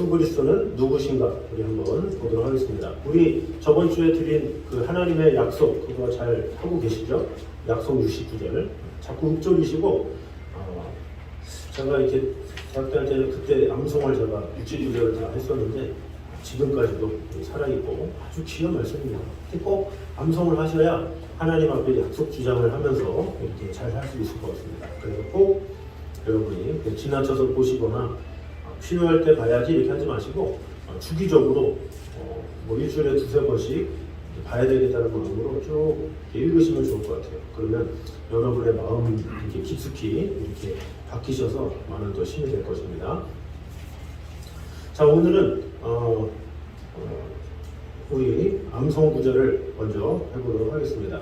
예수 그리스도는 누구신가? 우리 한번 보도록 하겠습니다. 우리 저번 주에 드린 그 하나님의 약속 그거 잘 하고 계시죠? 약속 69절 자꾸 읊조리시고 제가 이렇게 대학 다닐 때는 그때 암송을 제가 69절을 다 했었는데 지금까지도 살아있고 아주 귀한 말씀입니다. 꼭 암송을 하셔야 하나님 앞에 약속 주장을 하면서 이렇게 잘 할 수 있을 것 같습니다. 그래서 꼭 여러분이 지나쳐서 보시거나 필요할 때 봐야지 이렇게 하지 마시고 주기적으로 뭐 일주일에 두세 번씩 봐야 되겠다는 마음으로 쭉 읽으시면 좋을 것 같아요. 그러면 여러분의 마음이 이렇게 깊숙이 이렇게 바뀌셔서 많은 더 힘이 될 것입니다. 자, 오늘은 우리 암송 구절을 먼저 해보도록 하겠습니다.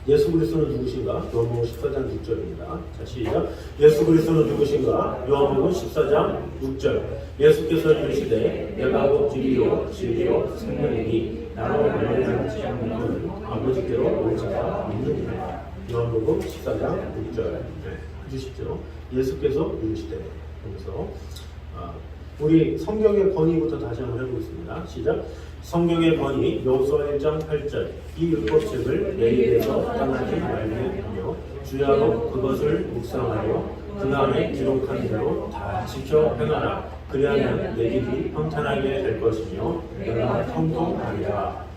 예수 그리스도는 누구신가? 요한복음 14장 6절입니다. 자, 시작. 예수 그리스도는 누구신가? 요한복음 14장 6절. 예수께서 이르시되 내가 곧 길이요 진리요 생명이니 나로 말미암지 않는 아버지께로 올 자가 믿느니라. 요한복음 14장 6절. 네, 해주십시오. 예수께서 이르시되. 그래서 우리 성경의 권위부터 다시 한번 해보겠습니다. 시작. 성경의 권위 여호수아 1장 8절. 이 율법책을 내 입에서 떠나지 말게 하며 주야로 그것을 묵상하여 그 안에 기록한 대로 다 지켜 행하라. 그리하면 내 길이 평탄하게 될 것이며 내가 형통하리라.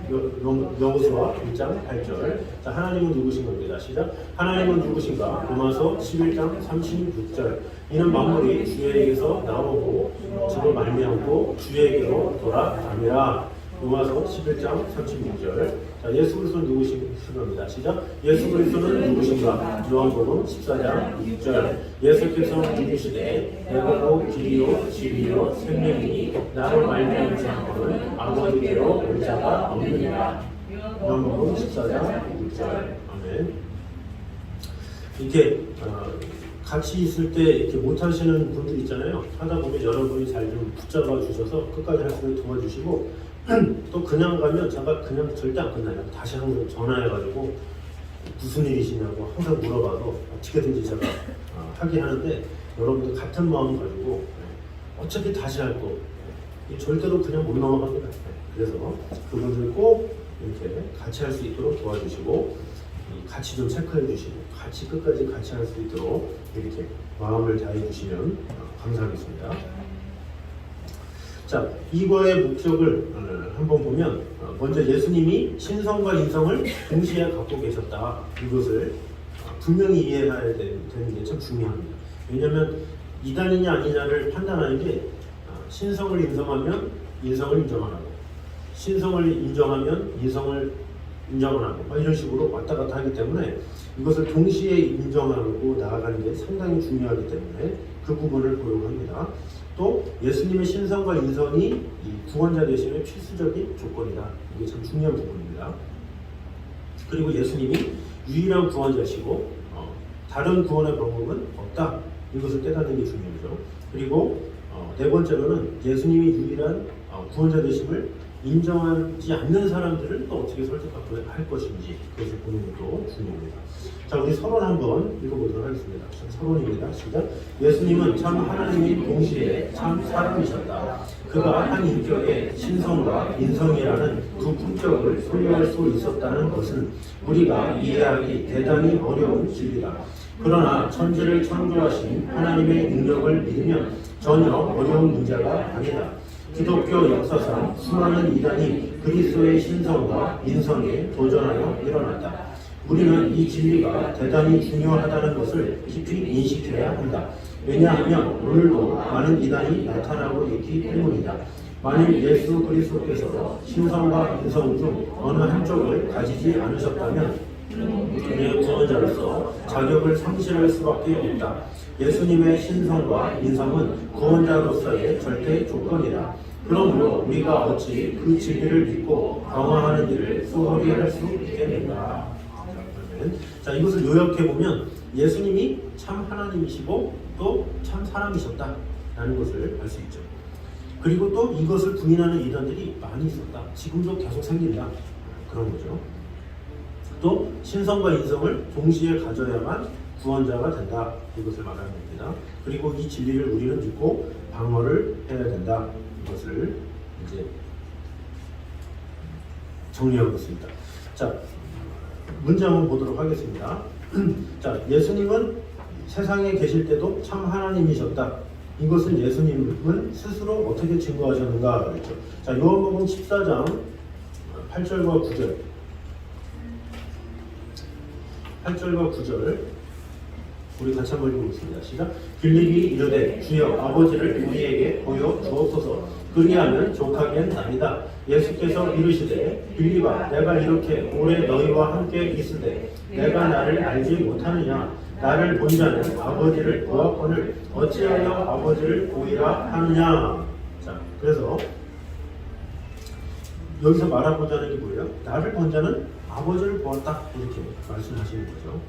여호수아 1장 8절. 자, 하나님은 누구신 겁니다. 시작. 하나님은 누구신가? 로마서 11장 36절. 이는 만물이 주에게서 나오고 저로 말미암고 주에게로 돌아가니라. 로마서 11장 36절. 자, 예수 그리스도는 누구신 겁니다. 시작. 예수 그리스도는 누구신가? 요한복음 14장 6절. 예수께서 이르시되 내가 곧 길이요 진리요 생명이니 나로 말미암지 않고는 아버지께로 올 자가 없느니라. 요한복음 14장 6절. 아멘. 이렇게 같이 있을 때 이렇게 못하시는 분들 있잖아요. 하다 보면 여러분이 잘 좀 붙잡아 주셔서 끝까지 할 수 있게 도와주시고 또 그냥 가면 제가 그냥 절대 안 끝나요. 다시 항상 전화해가지고 무슨 일이시냐고 항상 물어봐서 어떻게든지 제가 하긴 하는데 여러분들 같은 마음 가지고 어차피 다시 할 거 절대로 그냥 못 넘어갑니다. 그래서 그분들 꼭 이렇게 같이 할 수 있도록 도와주시고 같이 좀 체크해 주시고 같이 끝까지 같이 할 수 있도록 이렇게 마음을 다해 주시면 감사하겠습니다. 자, 이거의 목적을 한번 보면 먼저 예수님이 신성과 인성을 동시에 갖고 계셨다. 이것을 분명히 이해해야 되는 게 참 중요합니다. 왜냐하면 이단이냐 아니냐를 판단하는 게 신성을 인정하면 인성을 인정 안 하고 신성을 인정하면 인성을 인정을 하고 이런 식으로 왔다 갔다 하기 때문에 이것을 동시에 인정하고 나아가는 게 상당히 중요하기 때문에 그 부분을 보려고 합니다. 또 예수님의 신성과 인성이 이 구원자 되심의 필수적인 조건이다. 이게 참 중요한 부분입니다. 그리고 예수님이 유일한 구원자시고 다른 구원의 방법은 없다. 이것을 깨닫는 게 중요하죠. 그리고 네 번째로는 예수님이 유일한 구원자 되심을 인정하지 않는 사람들을 또 어떻게 설득할 것인지 그것을 보는 것도 중요합니다. 자, 우리 서론 한번 읽어보도록 하겠습니다. 서론입니다. 시작. 예수님은 참 하나님이 동시에 참 사람이셨다. 그가 한 인격의 신성과 인성이라는 두 품격을 소유할 수 있었다는 것은 우리가 이해하기 대단히 어려운 진리다. 그러나 천지를 창조하신 하나님의 능력을 믿으면 전혀 어려운 문제가 아니다. 기독교 역사상 수많은 이단이 그리스도의 신성과 인성에 도전하여 일어났다. 우리는 이 진리가 대단히 중요하다는 것을 깊이 인식해야 한다. 왜냐하면 오늘도 많은 이단이 나타나고 있기 때문이다. 만일 예수 그리스도께서 신성과 인성 중 어느 한쪽을 가지지 않으셨다면 그의 구원자로서 자격을 상실할 수밖에 없다. 예수님의 신성과 인성은 구원자로서의 절대 조건이다. 그러므로 우리가 어찌 그 진리를 믿고 경험하는 일을 소홀히 할 수 있겠는가. 자, 이것을 요약해보면 예수님이 참 하나님이시고 또 참 사람이셨다라는 것을 알 수 있죠. 그리고 또 이것을 부인하는 이단들이 많이 있었다. 지금도 계속 생긴다. 그런 거죠. 또 신성과 인성을 동시에 가져야만 구원자가 된다. 이것을 말하는 겁니다. 그리고 이 진리를 우리는 믿고 방어를 해야 된다. 이것을 이제 정리하고 있습니다. 자, 문제 한번 보도록 하겠습니다. 자, 예수님은 세상에 계실 때도 참 하나님이셨다. 이것을 예수님은 스스로 어떻게 증거하셨는가 그랬죠. 자, 요한복음 14장 8절과 9절. 8절과 9절 우리 같이 한번 읽어보겠습니다. 시작. 빌립이 이르되 주여 아버지를 우리에게 보여 주옵소서. 그리하면 족하기는 아니다. 예수께서 이르시되 빌립아 내가 이렇게 오래 너희와 함께 있으되 내가 나를 알지 못하느냐. 나를 본 자는 아버지를 보았거늘 어찌하여 아버지를 보이라 하느냐. 자, 그래서 여기서 말하고자 하는 게 뭐예요? 나를 본 자는 아버지를 보았다. 이렇게 말씀하시는 거죠.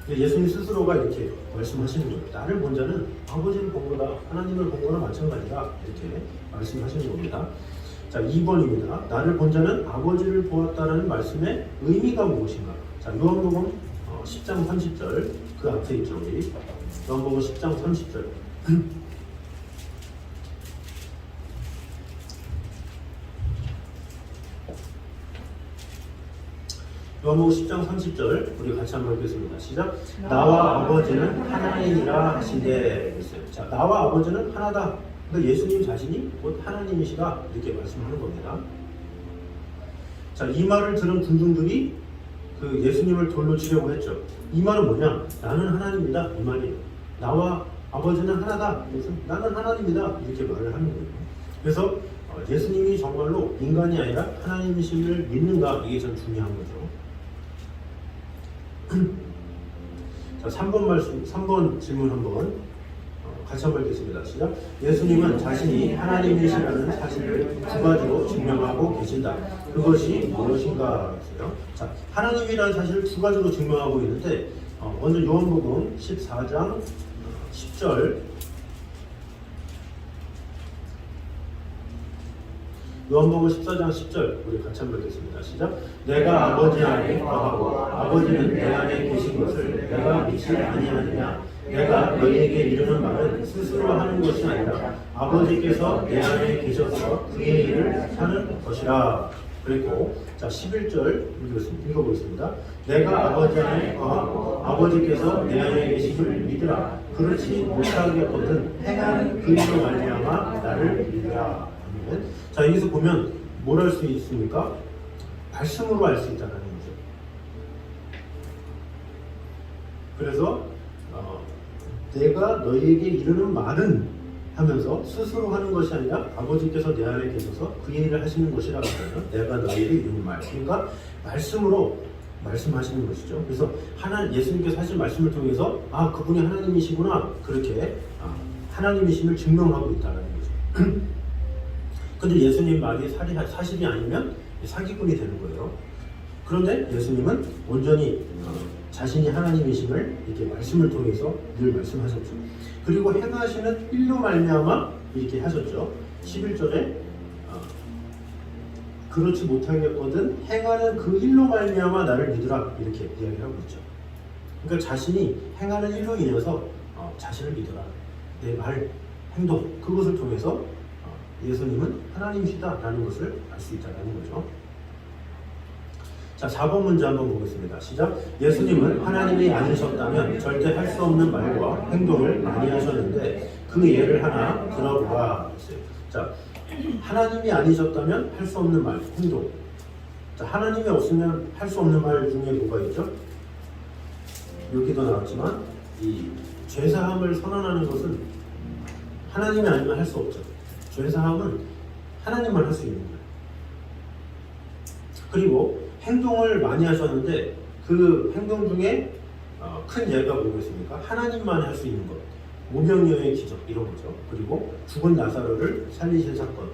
예수님 스스로가 이렇게 말씀하시는 거예요. 나를 본 자는 아버지를 본 거다. 하나님을 본 거나 마찬가지다. 이렇게 말씀하시는 겁니다. 자, 2번입니다. 나를 본 자는 아버지를 보았다라는 말씀의 의미가 무엇인가? 자, 요한복음 10장 30절 그 앞에 있죠. 우리 요한복음 10장 30절 요한복음 10장 30절 우리 같이 한번 읽겠습니다. 시작. 나와 아버지는 하나님이라 하시되 있어요. 자, 나와 아버지는 하나다. 그러니까 예수님 자신이 곧 하나님이시다. 이렇게 말씀하는 겁니다. 자, 이 말을 들은 군중들이 그 예수님을 돌로 치려고 했죠. 이 말은 뭐냐? 나는 하나님이다. 이 말이에요. 나와 아버지는 하나다. 그래서 나는 하나님이다. 이렇게 말을 하는 거예요. 그래서 예수님이 정말로 인간이 아니라 하나님이심을 믿는가? 이게 참 중요한 거죠. 자, 3번 질문 한번 같이 한번 읽겠습니다. 시작. 예수님은 자신이 하나님이시라는 사실을 두 가지로 증명하고 계신다. 그것이 무엇인가 했어요. 자, 하나님이라는 사실을 두 가지로 증명하고 있는데 먼저 요한복음 14장 10절 요한복음 14장 10절 우리 같이 한번 읽겠습니다. 시작. 내가 아버지 안에 거하고 아버지는 내 안에 계신 것을 내가 믿지 아니하느냐. 내가 너희에게 이르는 말은 스스로 하는 것이 아니라 아버지께서 내 안에 계셔서 그의 일을 하는 것이라. 그리고 자 11절 읽어보겠습니다. 내가 아버지 안에 거하고 아버지께서 내 안에 계심을 믿으라. 그렇지 못하겠거든 행하는 그 일로 말미암아 나를 믿으라. 자, 여기서 보면 뭘 할 수 있습니까? 말씀으로 알 수 있다는 거죠. 그래서 내가 너희에게 이르는 말은 하면서 스스로 하는 것이 아니라 아버지께서 내 안에 계셔서 그 일을 하시는 것이라고 하면 내가 너희에게 이르는 말. 그러니까 말씀으로 말씀하시는 것이죠. 그래서 예수님께서 하신 말씀을 통해서 그분이 하나님이시구나. 그렇게 하나님이심을 증명하고 있다는 거죠. 근데 예수님 말이 사실이 아니면 사기꾼이 되는 거예요. 그런데 예수님은 온전히 자신이 하나님이심을 이렇게 말씀을 통해서 늘 말씀하셨죠. 그리고 행하시는 일로 말미암아 이렇게 하셨죠. 11절에 그렇지 못하겠거든 행하는 그 일로 말미암아 나를 믿으라 이렇게 이야기하고 있죠. 그러니까 자신이 행하는 일로 인해서 자신을 믿어라. 내 말, 행동 그것을 통해서 예수님은 하나님이시다라는 것을 알 수 있다는 거죠. 자, 4번 문제 한번 보겠습니다. 시작. 예수님은 하나님이 아니셨다면 절대 할 수 없는 말과 행동을 많이 하셨는데 그 예를 하나 들어보라 했어요. 자, 하나님이 아니셨다면 할 수 없는 말, 행동. 자, 하나님이 없으면 할 수 없는 말 중에 뭐가 있죠? 여기도 나왔지만 이 죄사함을 선언하는 것은 하나님이 아니면 할 수 없죠. 죄사함은 하나님만 할 수 있는 거예요. 그리고 행동을 많이 하셨는데 그 행동 중에 큰 예가 뭐겠습니까? 하나님만 할 수 있는 것. 오병이어의 기적 이런 거죠. 그리고 죽은 나사로를 살리신 사건.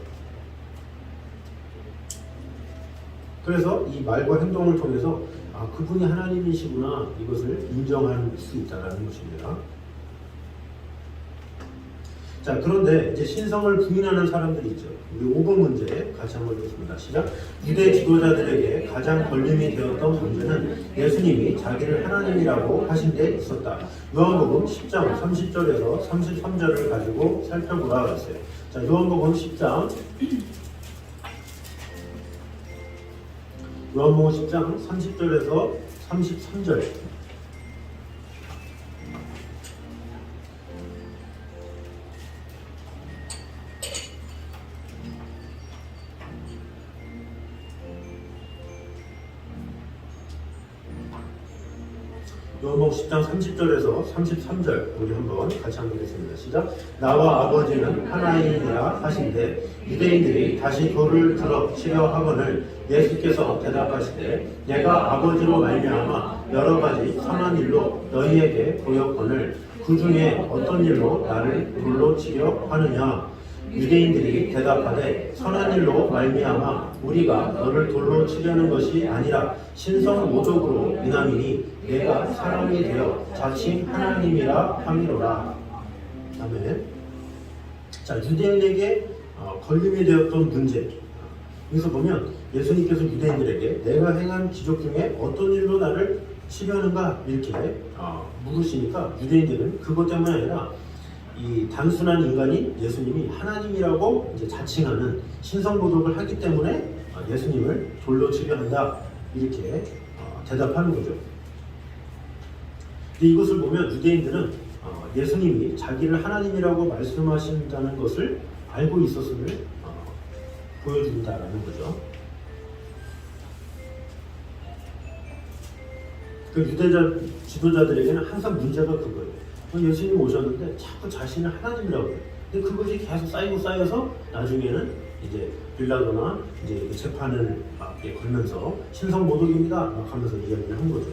그래서 이 말과 행동을 통해서 그분이 하나님이시구나 이것을 인정할 수 있다는 것입니다. 자, 그런데 이제 신성을 부인하는 사람들이 있죠. 우리 5번 문제 같이 한번 읽겠습니다. 시작. 유대 지도자들에게 가장 걸림이 되었던 문제는 예수님이 자기를 하나님이라고 하신 데 있었다. 요한복음 10장 30절에서 33절을 가지고 살펴보라 그랬어요. 자, 요한복음 10장 30절에서 33절. 요한복음 10장 30절에서 33절 우리 한번 같이 한번 읽겠습니다. 시작. 나와 아버지는 하나이니라 하신대 유대인들이 다시 돌을 들어 치려 하거늘 예수께서 대답하시되 내가 아버지로 말미암아 여러 가지 선한 일로 너희에게 보였거늘 그 중에 어떤 일로 나를 돌로 치려 하느냐. 유대인들이 대답하되 선한 일로 말미암아 우리가 너를 돌로 치려는 것이 아니라 신성 모독으로 인함이니 내가 사람이 되어 자칭 하나님이라 함이로라. 아멘. 자, 유대인에게 걸림이 되었던 문제. 여기서 보면 예수님께서 유대인들에게 내가 행한 기적 중에 어떤 일로 나를 치려는가 이렇게 물으시니까 유대인들은 그것 때문에 아니라 이 단순한 인간인 예수님이 하나님이라고 이제 자칭하는 신성모독을 하기 때문에 예수님을 돌로 치려 한다 이렇게 대답하는 거죠. 근데 이것을 보면 유대인들은 예수님이 자기를 하나님이라고 말씀하신다는 것을 알고 있었음을 보여준다라는 거죠. 그 유대자 지도자들에게는 항상 문제가 그거예요. 예수님 오셨는데 자꾸 자신을 하나님이라고 해요. 근데 그것이 계속 쌓여서 나중에는 이제 빌라도나 이제 재판을 걸면서 신성 모독입니다 막 하면서 이야기를 한 거죠.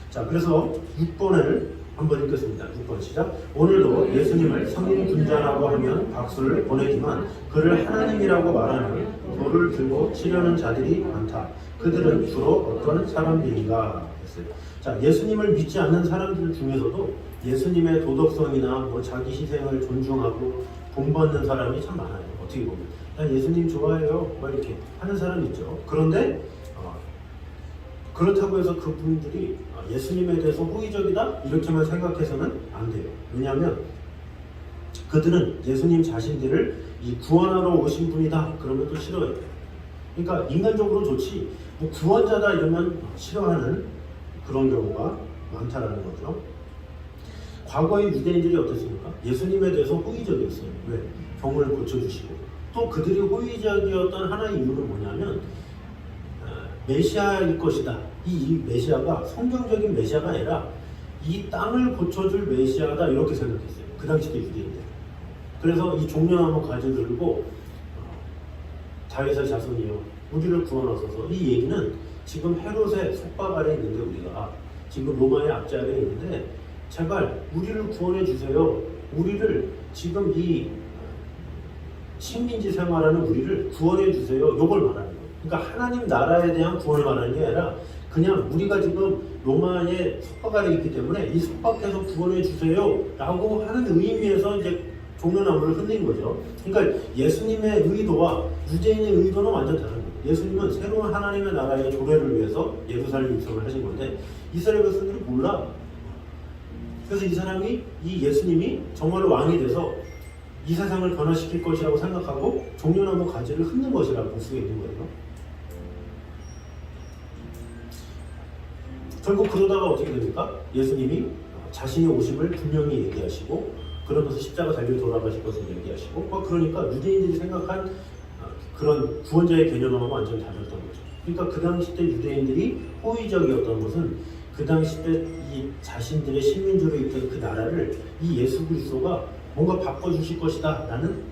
자, 그래서 6번을 한번 읽겠습니다. 6번 시작. 오늘도 예수님을 성인 군자라고 하면 박수를 보내지만 그를 하나님이라고 말하는 돌을 들고 치려는 자들이 많다. 그들은 주로 어떤 사람들인가 했어요. 자, 예수님을 믿지 않는 사람들 중에서도 예수님의 도덕성이나 뭐 자기 희생을 존중하고 본받는 사람이 참 많아요. 어떻게 보면 난 예수님 좋아해요 막 이렇게 하는 사람이 있죠. 그런데 그렇다고 해서 그분들이 예수님에 대해서 호의적이다 이렇게만 생각해서는 안 돼요. 왜냐하면 그들은 예수님 자신들을 이 구원하러 오신 분이다 그러면 또 싫어해요. 그러니까 인간적으로 좋지 뭐 구원자다 이러면 싫어하는 그런 경우가 많다라는 거죠. 과거의 유대인들이 어땠습니까? 예수님에 대해서 호의적이었어요. 왜? 병을 고쳐주시고 또 그들이 호의적이었던 하나의 이유는 뭐냐면 메시아일 것이다. 이 메시아가 성경적인 메시아가 아니라 이 땅을 고쳐줄 메시아다 이렇게 생각했어요. 그 당시 때 유대인들. 그래서 이 종려나무 가지 들고 다윗의 자손이여 우리를 구원하소서. 이 얘기는 지금 헤롯의 속박 아래 있는데 우리가 지금 로마의 압제 아래 있는데 제발 우리를 구원해 주세요. 우리를 지금 이 식민지 생활하는 우리를 구원해 주세요. 요걸 말하는 거예요. 그러니까 하나님 나라에 대한 구원을 말하는 게 아니라 그냥 우리가 지금 로마의 속박 아래 있기 때문에 이 속박에서 구원해 주세요 라고 하는 의미에서 이제 종려나무를 흔든 거죠. 그러니까 예수님의 의도와 유대인의 의도는 완전 다른 거예요. 예수님은 새로운 하나님의 나라의 조례를 위해서 예루살렘 입성을 하신 건데 이스라엘 백성들이 몰라. 그래서 이 사람이 이 예수님이 정말로 왕이 돼서 이 세상을 변화시킬 것이라고 생각하고 종려나무 가지를 흩는 것이라고 볼 수 있는 거예요. 결국 그러다가 어떻게 됩니까? 예수님이 자신의 오심을 분명히 얘기하시고 그러면서 십자가 달려 돌아가실 것을 얘기하시고 그러니까 유대인들이 생각한 그런 구원자의 개념하고 완전히 달랐던 거죠. 그러니까 그 당시 때 유대인들이 호의적이었던 것은 그 당시 때 이 자신들의 식민지로 있던 그 나라를 이 예수 그리스도가 뭔가 바꿔주실 것이다 라는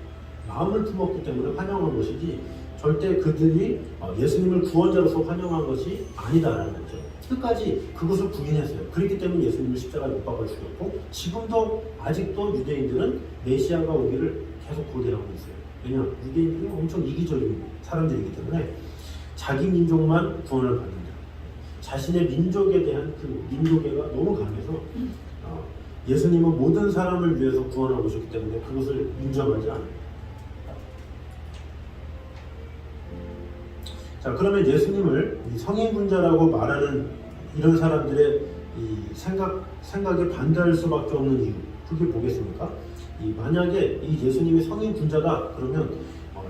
마음을 품었기 때문에 환영한 것이지 절대 그들이 예수님을 구원자로서 환영한 것이 아니다라는 거죠. 끝까지 그것을 부인했어요. 그렇기 때문에 예수님을 십자가에 못 박아 죽였고 지금도 아직도 유대인들은 메시아가 오기를 계속 고대하고 있어요. 왜냐하면 유대인들이 엄청 이기적인 사람들이기 때문에 자기 민족만 구원을 받는다. 자신의 민족에 대한 그 민족애가 너무 강해서 예수님은 모든 사람을 위해서 구원하고 오셨기 때문에 그것을 인정하지 않아요. 자, 그러면 예수님을 성인군자라고 말하는 이런 사람들의 이 생각에 반대할 수밖에 없는 이유, 그게 뭐겠습니까? 만약에 이 예수님이 성인군자다 그러면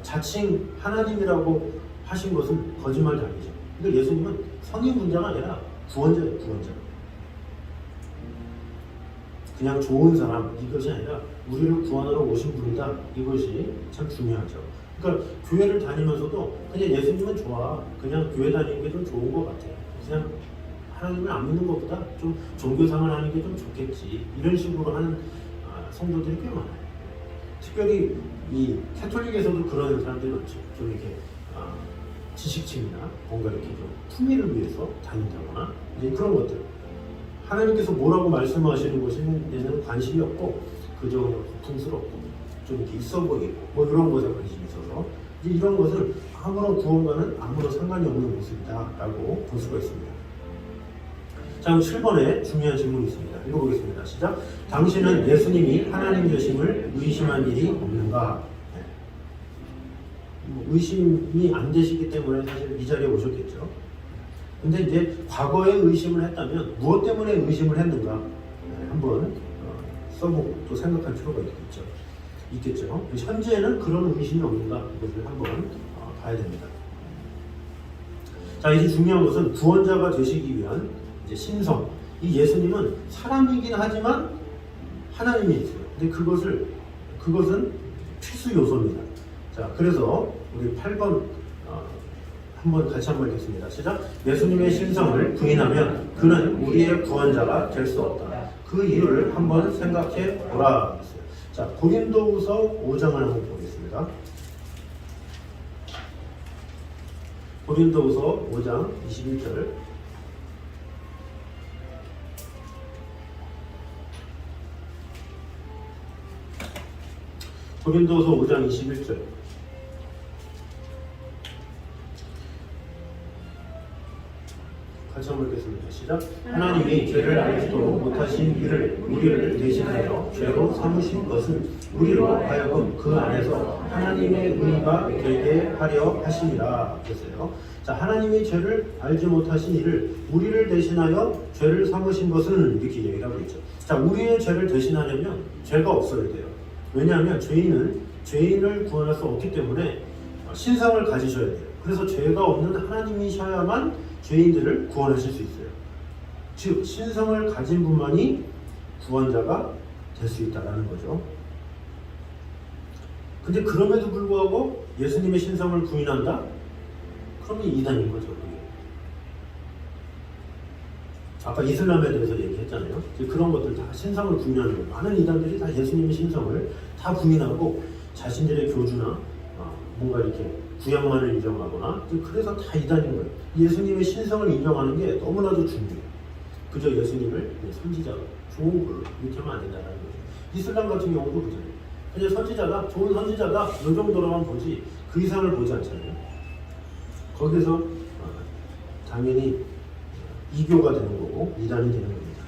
자칭 하나님이라고 하신 것은 거짓말장이죠. 그러니까 예수님은 성인군자가 아니라 구원자예요, 구원자. 그냥 좋은 사람, 이것이 아니라 우리를 구원하러 오신 분이다. 이것이 참 중요하죠. 그러니까 교회를 다니면서도 그냥 예수님은 좋아. 그냥 교회 다니는 게 좀 좋은 것 같아요. 그냥 하나님을 안 믿는 것보다 좀 종교생활 하는 게 좀 좋겠지. 이런 식으로 하는 성도들이 꽤 많아요. 특별히 이 캐톨릭에서도 그런 사람들이 많죠. 좀 이렇게 지식층이나 뭔가 이렇게 좀 품위를 위해서 다닌다거나 이제 그런 것들. 하나님께서 뭐라고 말씀하시는 것에는 관심이 없고 그저 고풍스럽고 좀 이렇게 있어 보이고 뭐 이런 것에 관심이 있어서 이제 이런 것을 아무런 구원과는 아무런 상관이 없는 모습이다라고 볼 수가 있습니다. 자, 7번에 중요한 질문이 있습니다. 읽어보겠습니다. 시작. 당신은 예수님이 하나님 되심을 의심한 일이 없는가? 네. 의심이 안 되시기 때문에 사실 이 자리에 오셨겠죠. 근데 이제 과거에 의심을 했다면 무엇 때문에 의심을 했는가? 네, 한번 써보고 또 생각할 필요가 있겠죠. 현재는 그런 의심이 없는가? 이것을 한번 봐야 됩니다. 자, 이제 중요한 것은 구원자가 되시기 위한 이제 신성. 이 예수님은 사람이긴 하지만 하나님이세요. 근데 그것은 필수 요소입니다. 자, 그래서 우리 8번 같이 한번 읽겠습니다. 시작. 예수님의 신성을 부인하면 그는 우리의 구원자가 될 수 없다. 그 이유를 한번 생각해 보라 했어요. 자, 고린도후서 5장을 한번 보겠습니다. 고린도후서 5장 21절. 고린도후서 5장 21절. 같이 한번 읽겠습니다. 시작. 하나님이 죄를 알지도 못하신 이를 우리를 대신하여 죄로 삼으신 것은 우리로 하여금 그 안에서 하나님의 의가 되게 하려 하심이라 했어요. 자, 하나님이 죄를 알지 못하신 이를 우리를 대신하여 죄를 삼으신 것은 이렇게 얘기를 하고 있죠. 자, 우리의 죄를 대신하려면 죄가 없어야 돼요. 왜냐하면 죄인을 구원할 수 없기 때문에 신성을 가지셔야 돼요. 그래서 죄가 없는 하나님이셔야만 죄인들을 구원하실 수 있어요. 즉 신성을 가진 분만이 구원자가 될 수 있다는 거죠. 근데 그럼에도 불구하고 예수님의 신성을 부인한다? 그러면 이단인 거죠. 아까 이슬람에 대해서 얘기했잖아요. 그런 것들 다 신성을 부인하는 거예요. 많은 이단들이 다 예수님의 신성을 다 부인하고 자신들의 교주나 뭔가 이렇게 구약만을 인정하거나 그래서 다 이단인 거예요. 예수님의 신성을 인정하는 게 너무나도 중요해요. 그저 예수님을 선지자, 좋은 걸로 이렇게 하면 안 된다는 거죠. 이슬람 같은 경우도 그잖아요. 그냥 선지자가 좋은 선지자다 이 정도로만 보지 그 이상을 보지 않잖아요. 거기서 당연히 이교가 되는 거고 이단이 되는 겁니다.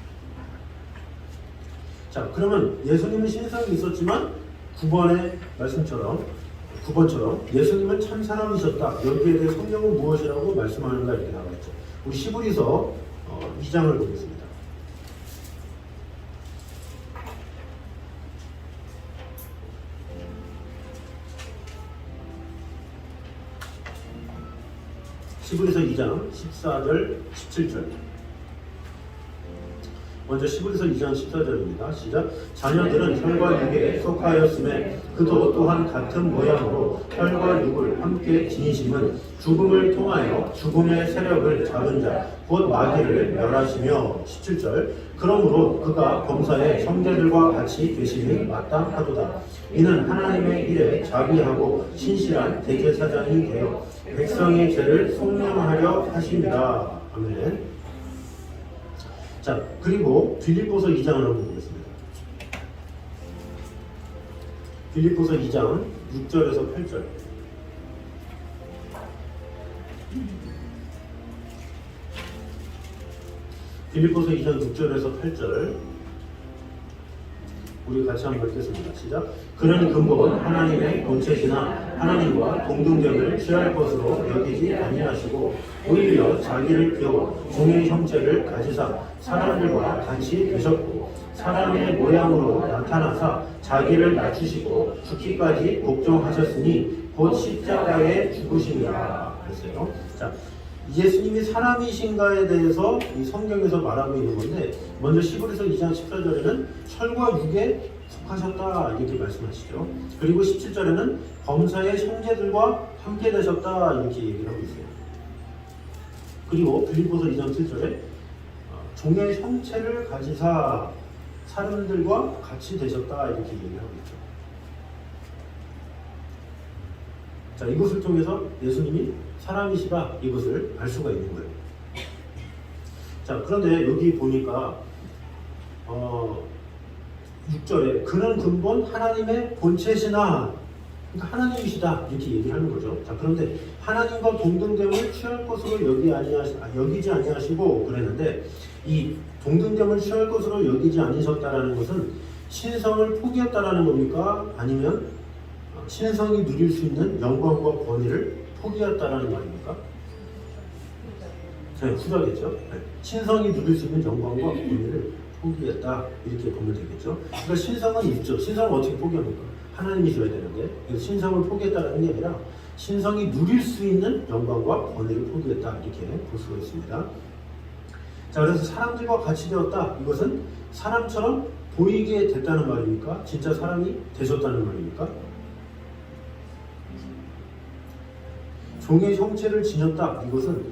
자, 그러면 예수님은 신성이 있었지만 9번의 말씀처럼 9번처럼 예수님은 참 사람이셨다. 여기에 대해 성경은 무엇이라고 말씀하는가 이렇게 나와 있죠. 우리 시브리서 2장을 보겠습니다. 시브리서 2장 14절 17절. 먼저 시브리서 2장 14절입니다. 시작. 자녀들은 혈과 육에 속하였음에 그도 또한 같은 모양으로 혈과 육을 함께 지니심은 죽음을 통하여 죽음의 세력을 잡은 자 곧 마귀를 멸하시며 17절. 그러므로 그가 범사의 형제들과 같이 되심이 마땅하도다. 이는 하나님의 일에 자비하고 신실한 대제사장이 되어 백성의 죄를 속량하려 하십니다. 아멘. 자, 그리고 빌립보서 2장을 한번 보겠습니다. 빌립보서 2장 6절에서 8절. 빌립보서 2장 6절에서 8절. 우리 같이 한번 읽겠습니다. 시작. 그는 근본 하나님의 본체시나 하나님과 동등됨을 취할 것으로 여기지 아니하시고 오히려 자기를 비워 종의 형체를 가지사 사람들과 같이 되셨고 사람의 모양으로 나타나사 자기를 낮추시고 죽기까지 복종하셨으니 곧 십자가에 죽으시니라 그랬어요. 자, 예수님이 사람이신가에 대해서 이 성경에서 말하고 있는 건데 먼저 히브리서 2장 14절에는 혈과 육에 속하셨다 이렇게 말씀하시죠. 그리고 17절에는 범사의 형제들과 함께 되셨다 이렇게 얘기를 하고 있어요. 그리고 빌립보서 2장 7절에 종의 형체를 가지사 사람들과 같이 되셨다 이렇게 얘기하고 있죠. 자, 이것을 통해서 예수님이 사람이시다 이것을 알 수가 있는 거예요. 자, 그런데 여기 보니까 6절에 그는 근본 하나님의 본체시나 그러니까 하나님이시다 이렇게 얘기하는 거죠. 자, 그런데 하나님과 동등됨을 취할 것으로 여기지 아니하시고 그랬는데 이 동등됨을 취할 것으로 여기지 아니셨다라는 것은 신성을 포기했다라는 겁니까? 아니면 신성이 누릴 수 있는 영광과 권위를 포기했다라는 말입니까? 네, 후자겠죠. 네. 신성이 누릴 수 있는 영광과 권위를 포기했다 이렇게 보면 되겠죠. 그러니까 신성은 있죠. 신성을 어떻게 포기합니까? 하나님이셔야 되는데 그래서 신성을 포기했다는 게 아니라 신성이 누릴 수 있는 영광과 권위를 포기했다 이렇게 볼 수가 있습니다. 자, 그래서 사람들과 같이 되었다. 이것은 사람처럼 보이게 됐다는 말입니까? 진짜 사람이 되셨다는 말입니까? 종의 형체를 지녔다. 이것은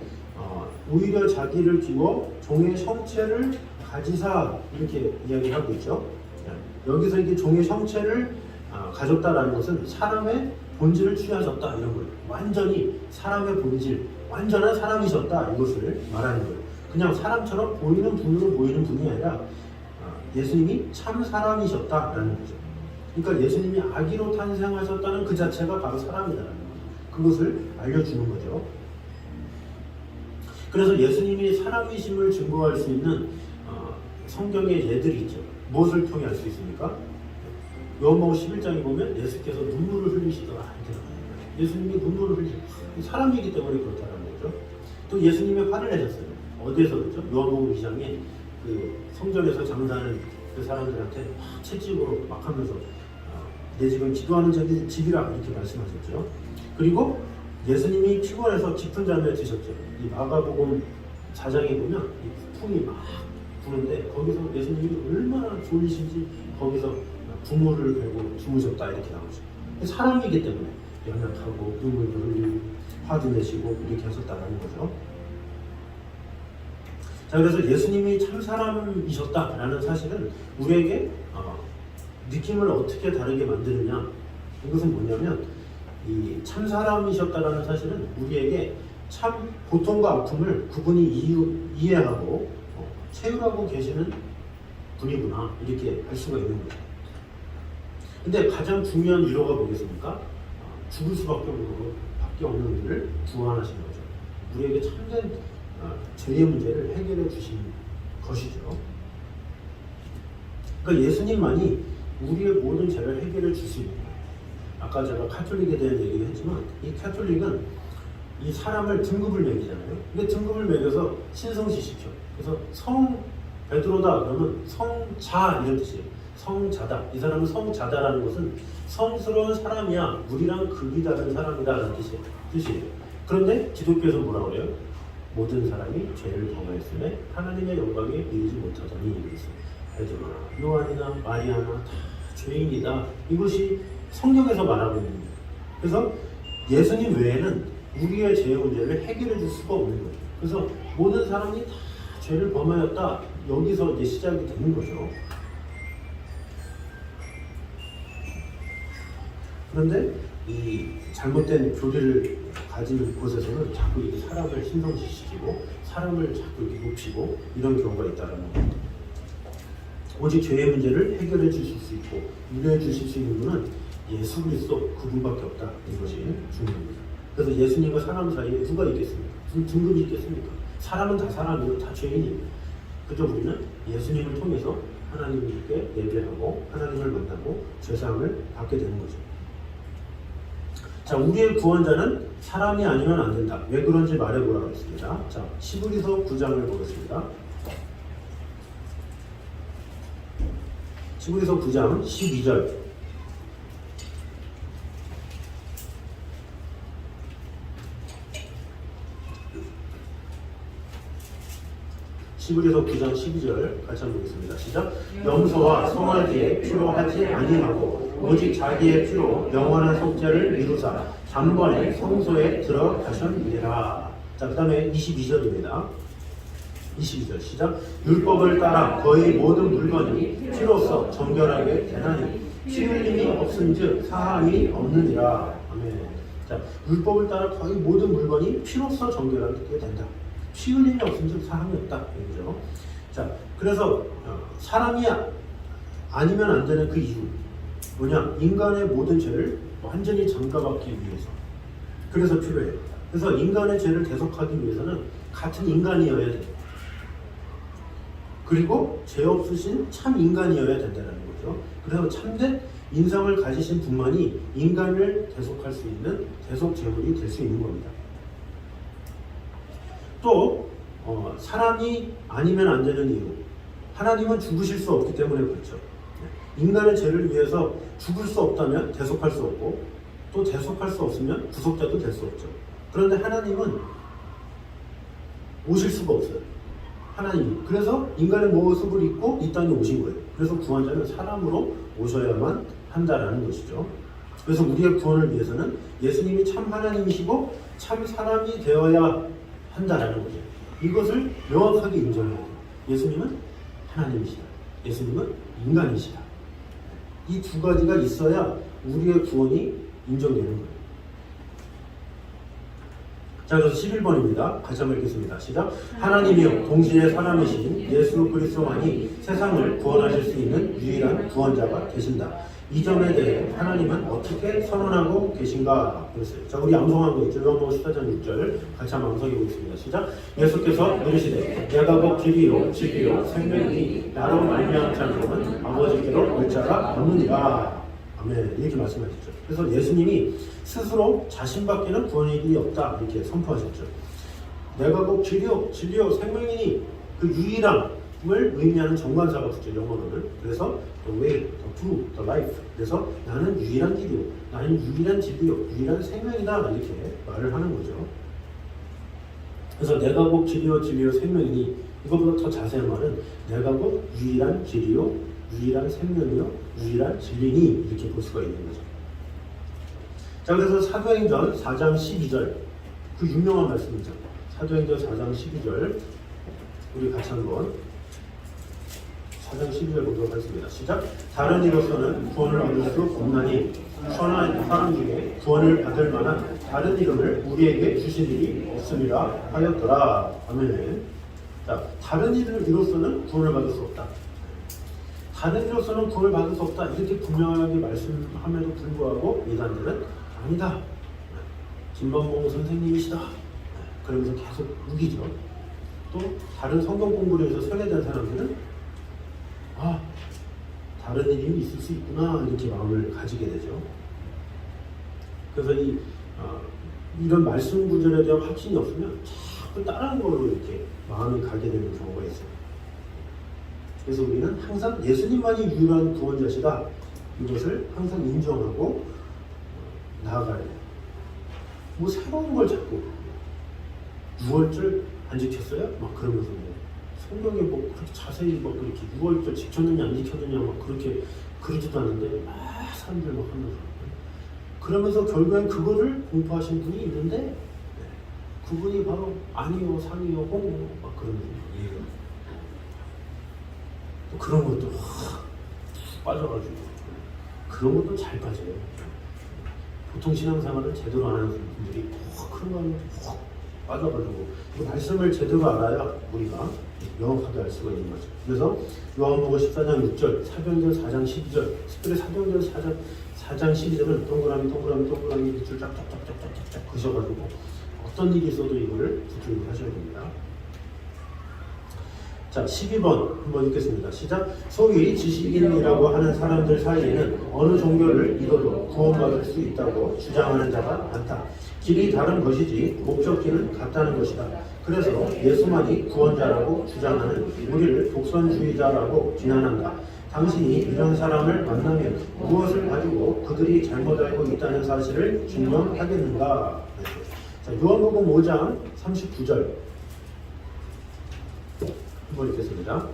오히려 자기를 비워 종의 형체를 가지사 이렇게 이야기하고 있죠. 여기서 이게 종의 형체를 가졌다라는 것은 사람의 본질을 취하셨다 이런 거예요. 완전히 사람의 본질, 완전한 사람이셨다 이것을 말하는 거예요. 그냥 사람처럼 보이는 분으로 보이는 분이 아니라 예수님이 참 사람이셨다라는 거죠. 그러니까 예수님이 아기로 탄생하셨다는 그 자체가 바로 사람이다라는 거예요. 그것을 알려주는 거죠. 그래서 예수님이 사람이심을 증거할 수 있는 성경의 예들이 있죠. 무엇을 통해 알 수 있습니까? 요한복음 11장에 보면 예수께서 눈물을 흘리시더라 이렇게 나옵니다. 예수님이 눈물을 흘리시더라. 사람이기 때문에 그렇다는 거죠. 또 예수님이 화를 내셨어요. 어디에서 그렇죠? 요한복음 2장에 그 성전에서 장사하는 그 사람들한테 채찍으로 막 하면서 내 집은 기도하는 집이라 이렇게 말씀하셨죠. 그리고 예수님이 피곤해서 깊은 잠에 드셨죠. 이 마가복음 4장에 보면 이 풍이 막 부는데 거기서 예수님이 얼마나 졸리신지 거기서 부모를 베고 주무셨다 이렇게 나오죠. 사람이기 때문에 연약하고 눈물도 흘리고 화도 내시고 이렇게 하셨다는 거죠. 자, 그래서 예수님이 참 사람이셨다라는 사실은 우리에게 느낌을 어떻게 다르게 만드느냐 이것은 뭐냐면 이 참 사람이셨다라는 사실은 우리에게 참 고통과 아픔을 그분이 이해하고 채울하고 계시는 분이구나 이렇게 알 수가 있는 거죠. 근데 가장 중요한 위로가 뭐겠습니까? 죽을 수밖에 없는 일을 구원하신 거죠. 우리에게 참된 죄의 문제를 해결해 주신 것이죠. 그러니까 예수님만이 우리의 모든 죄를 해결해 줄 수 있는 거예요. 아까 제가 카톨릭에 대한 얘기를 했지만 이 카톨릭은 이 사람을 등급을 매기잖아요. 근데 등급을 매겨서 신성시시켜. 그래서 성 베드로다 그러면 성자 이런 뜻이에요. 성자다. 이 사람은 성자다라는 것은 성스러운 사람이야. 우리랑 급이 다른 사람이다라는 뜻이에요. 그런데 기독교에서 뭐라고 그래요? 모든 사람이 죄를 범하였음에 하나님의 영광에 이르지 못하더니 이랬어요. 베드로나 요한이나 마리아나 다 죄인이다. 이것이 성경에서 말하고 있는 거예요. 그래서 예수님 외에는 우리의 죄의 문제를 해결해 줄 수가 없는 거죠. 그래서 모든 사람이 다 죄를 범하였다. 여기서 이제 시작이 되는 거죠. 그런데 이 잘못된 교리를 가진 곳에서는 자꾸 이렇게 사람을 신성시키고 사람을 자꾸 이렇게 높이고 이런 경우가 있다는 겁니다. 오직 죄의 문제를 해결해 주실 수 있고 위로해 주실 수 있는 분은 예수 그리스도 그분밖에 없다. 이것이 중요합니다. 그래서 예수님과 사람 사이에 누가 있겠습니까? 무슨 등급이 있겠습니까? 사람은 다 사람이고 다 죄인입니다. 그저 우리는 예수님을 통해서 하나님께 예배하고 하나님을 만나고 죄사함을 받게 되는 거죠. 자, 우리의 구원자는 사람이 아니면 안 된다. 왜 그런지 말해보라고 했습니다. 자, 히브리서 9장을 보겠습니다. 히브리서 9장 12절. 히브리서 9장 12절 같이 한번 보겠습니다. 시작. 염소와 송아지의 피로 하지 아니하고 오직 자기의 피로 영원한 속죄를 이루사 단번에 성소에 들어가셨느니라. 자, 그 다음에 22절입니다. 22절 시작. 율법을 따라 거의 모든 물건이 피로써 정결하게 되나니 피 흘림이 없은즉 사함이 없느니라. 아멘. 자, 율법을 따라 거의 모든 물건이 피로써 정결하게 된다. 피 흘림이 없은즉 사함이 없다. 얘기죠. 자, 그래서 사람이 아니면 안 되는 그 이유 뭐냐? 인간의 모든 죄를 완전히 장가받기 위해서. 그래서 필요해요. 그래서 인간의 죄를 대속하기 위해서는 같은 인간이어야 돼요. 그리고 죄 없으신 참 인간이어야 된다는 거죠. 그래서 참된 인성을 가지신 분만이 인간을 대속할 수 있는 대속 제물이 될 수 있는 겁니다. 또 사람이 아니면 안 되는 이유, 하나님은 죽으실 수 없기 때문에 그렇죠. 인간의 죄를 위해서 죽을 수 없다면 대속할 수 없고 또 대속할 수 없으면 구속자도 될 수 없죠. 그런데 하나님은 오실 수가 없어요. 하나님. 그래서 인간의 모습을 입고 이 땅에 오신 거예요. 그래서 구원자는 사람으로 오셔야만 한다라는 것이죠. 그래서 우리의 구원을 위해서는 예수님이 참 하나님이시고 참 사람이 되어야 한다라는 거죠. 이것을 명확하게 인정해야 돼요. 예수님은 하나님이시다. 예수님은 인간이시다. 이 두 가지가 있어야 우리의 구원이 인정되는 거예요. 자, 그래서 11번입니다. 같이 한번 읽겠습니다. 시작. 하나님이여 동시에 사람이신 예수 그리스도만이 세상을 구원하실 수 있는 유일한 구원자가 되신다. 이 점에 대해 하나님은 어떻게 선언하고 계신가 그랬어요. 자, 우리 암송한 거 있죠. 요한복음 14장 6절 같이 한번 암송해 보겠습니다. 시작. 예수께서 이르시되 내가 곧 길이요 진리요 생명이니 나로 말미암지 않고는 아버지께로 올 자가 없느니라. 아멘. 이렇게 말씀하셨죠. 그래서 예수님이 스스로 자신밖에는 구원이 없다 이렇게 선포하셨죠. 내가 곧 길이요 진리요 생명이니 그 유일함을 의미하는 정관사가 붙죠. 영어로는. 그래서 the way, the truth, the life. 그래서 나는 유일한 길이요, 나는 유일한 진리요, 유일한 생명이다 이렇게 말을 하는 거죠. 그래서 내가 곧 길이요 진리요 생명이니 이것보다 더 자세한 말은 내가 곧 유일한 길이요, 유일한 생명이요, 유일한 진리니 이렇게 볼 수가 있는 거죠. 자, 그래서 사도행전 4장 12절 그 유명한 말씀이죠. 사도행전 4장 12절 우리 같이 한번 4장 12절 보도록 하겠습니다. 시작. 다른 이로서는 구원을 얻을 수 없나니 천하 사람 중에 구원을 받을 만한 다른 이름을 우리에게 주신 일이 없음이라 하였더라. 아멘. 자, 다른 이로서는 구원을 받을 수 없다. 다른 이로서는 구원을 받을 수 없다. 이렇게 분명하게 말씀함에도 불구하고 이단들은 아니다. 김만봉 선생님이시다. 그러면서 계속 우기죠. 또 다른 성경 공부를 해서 세뇌된 사람들은 다른 일이 있을 수 있구나 이렇게 마음을 가지게 되죠. 그래서 이런 말씀 구절에 대한 확신이 없으면 자꾸 다른 걸로 이렇게 마음이 가게 되는 경우가 있어요. 그래서 우리는 항상 예수님만이 유일한 구원자시다 이것을 항상 인정하고 나아가야 돼요. 뭐 새로운 걸 자꾸 6월절 안 지켰어요? 막 그러면서 성경에 뭐 그렇게 자세히 막 그렇게 6월절 지켰느냐 안 지켰느냐 막 그렇게 그러지도 않는데 막 사람들 막 하면서 그러면서 결국엔 그거를 공부하신 분이 있는데 그분이 바로 아니요 상이요 홍요 막 그러면서 이해가 또 그런 것도 빠져가지고 그런 것도 잘 빠져요. 보통 신앙생활을 제대로 안 하는 분들이 그런 거 빠져가지고 그 말씀을 제대로 알아야 우리가 명확하게 알 수가 있는 거죠. 그래서 요한복음 14장 6절, 사도행전 4장 12절, 특별히 사도행전 4장 12절은 동그라미 밑줄 쫙쫙쫙쫙쫙쫙 그셔가지고 어떤 일이 있어도 이걸 붙들고 하셔야 됩니다. 자, 12번 한번 읽겠습니다. 시작. 소위 지식인이라고 하는 사람들 사이에는 어느 종교를 믿어도 구원받을 수 있다고 주장하는 자가 많다. 길이 다른 것이지 목적지는 같다는 것이다. 그래서 예수만이 구원자라고 주장하는 우리를 독선주의자라고 비난한다. 당신이 이런 사람을 만나면 무엇을 가지고 그들이 잘못 알고 있다는 사실을 증명하겠는가? 자, 요한복음 5장 39절 한번 읽겠습니다.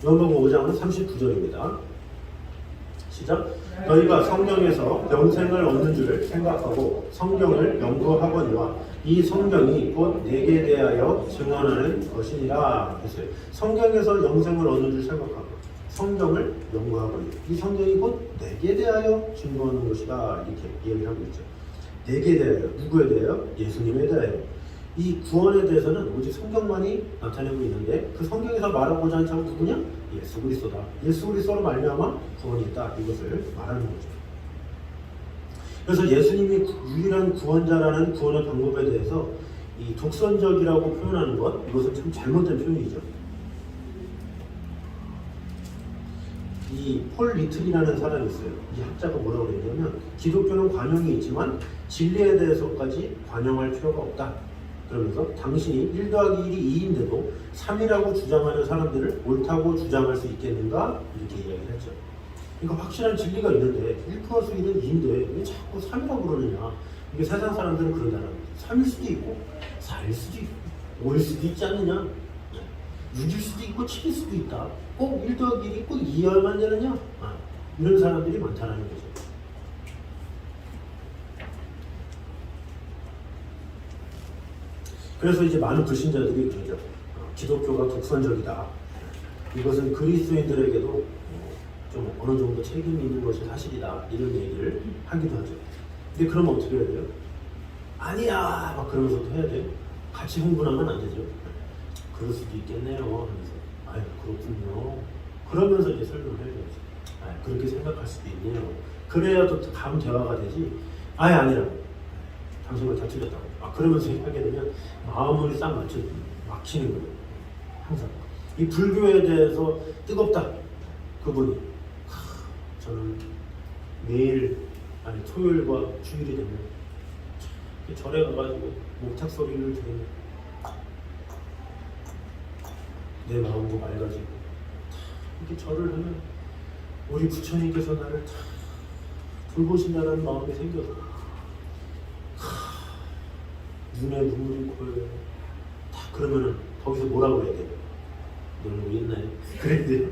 요한복음 5장 39절입니다. 시작. 너희가 성경에서 영생을 얻는 줄 생각하고 성경을 연구하거니와 이 성경이 곧 내게 대하여 증언하는 것이니라 했어요. 성경에서 영생을 얻는 줄 생각하고 성경을 연구하거니 이 성경이 곧 내게 대하여 증거하는 것이다. 이렇게 이야기를 하고 있죠. 내게 대하여, 누구에 대하여? 예수님에 대하여. 이 구원에 대해서는 오직 성경만이 나타내고 있는데 그 성경에서 말하고자 하는 자가 누구냐? 예수 그리스도다. 예수 그리스도로 말미암아 구원이 있다. 이것을 말하는 거죠. 그래서 예수님이 유일한 구원자라는 구원의 방법에 대해서 이 독선적이라고 표현하는 것, 이것은 참 잘못된 표현이죠. 이 폴 리틀이라는 사람이 있어요. 이 학자가 뭐라고 그랬냐면 기독교는 관용이 있지만 진리에 대해서까지 관용할 필요가 없다. 그러면서 당신이 1 더하기 1이 2인데도 3이라고 주장하는 사람들을 옳다고 주장할 수 있겠는가? 이렇게 이야기를 했죠. 그러니까 확실한 진리가 있는데 1 플러스 1은 2인데 왜 자꾸 3이라고 그러느냐? 이게 세상 사람들은 그러잖아요. 3일 수도 있고 4일 수도 있고 5일 수도 있지 않느냐? 6일 수도 있고 7일 수도 있다. 꼭 1 더하기 1이 꼭 2여야만 되느냐? 이런 사람들이 많다는 거죠. 그래서 이제 많은 불신자들이 그러죠. 기독교가 독선적이다. 이것은 그리스도인들에게도 좀 어느 정도 책임이 있는 것이 사실이다. 이런 얘기를 하기도 하죠. 근데 그러면 어떻게 해야 돼요? 아니야! 막 그러면서도 해야 돼요. 같이 흥분하면 안 되죠. 그럴 수도 있겠네요. 하면서 아유 그렇군요. 그러면서 이제 설명을 해줘야죠. 그렇게 생각할 수도 있네요. 그래야 또 다음 대화가 되지. 아예 아니라고. 당신은 다 틀렸다고. 그러면서 하게 되면 마음을 싹 막히는 거예요. 항상. 이 불교에 대해서 뜨겁다. 그분이. 저는 매일, 아니 토요일과 주일이 되면 절에 가가지고 목탁 소리를 들으면 내 마음도 맑아지고 이렇게 절을 하면 우리 부처님께서 나를 돌보신다는 마음이 생겨서 눈에 눈물이 고여요. 다 그러면은 거기서 뭐라고 해야 돼요? 너는 뭐 있나요? 그랬는데